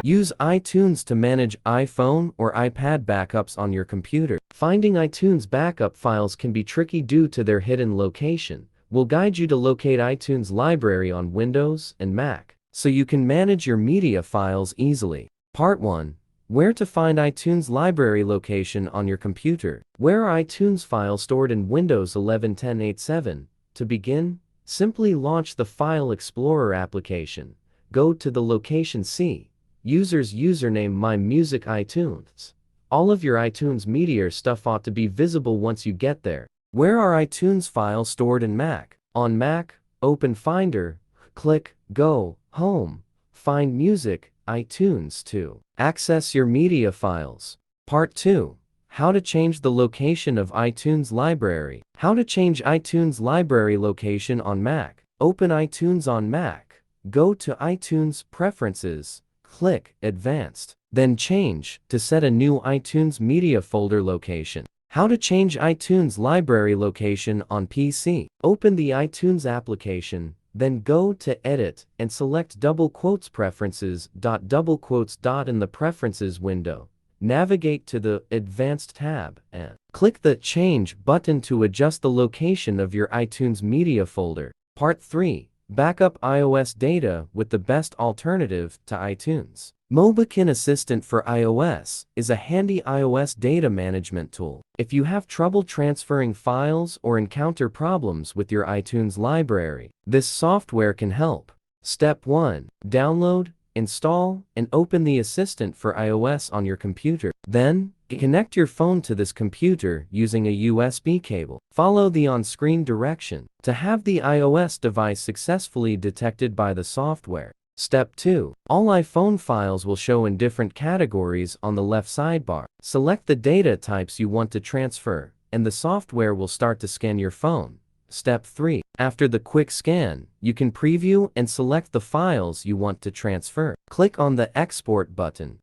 Use iTunes to manage iPhone or iPad backups on your computer. Finding iTunes backup files can be tricky due to their hidden location. We'll guide you to locate iTunes library on Windows and Mac, so you can manage your media files easily. Part 1. Where to find iTunes library location on your computer. Where are iTunes files stored in Windows 11 10.8.7? To begin, simply launch the File Explorer application. Go to the location C. User's username My Music iTunes. All of your iTunes media stuff ought to be visible once you get there. Where are iTunes files stored in Mac? On Mac, open Finder, click Go, Home, find Music, iTunes to access your media files. Part 2. How to change the location of iTunes library. How to change iTunes library location on Mac. Open iTunes on Mac. Go to iTunes Preferences, click Advanced, then Change to set a new iTunes media folder location. How to change iTunes library location on PC. Open the iTunes application, then go to Edit and select Preferences. In the Preferences window, navigate to the Advanced tab and click the Change button to adjust the location of your iTunes media folder. Part 3. Backup iOS data with the best alternative to iTunes. Mobikin Assistant for iOS is a handy iOS data management tool. If you have trouble transferring files or encounter problems with your iTunes library, this software can help. Step 1. Download, install, and open the Assistant for iOS on your computer. Then, connect your phone to this computer using a USB cable. Follow the on-screen direction to have the iOS device successfully detected by the software. Step 2. All iPhone files will show in different categories on the left sidebar. Select the data types you want to transfer, and the software will start to scan your phone. Step 3. After the quick scan, you can preview and select the files you want to transfer. Click on the Export button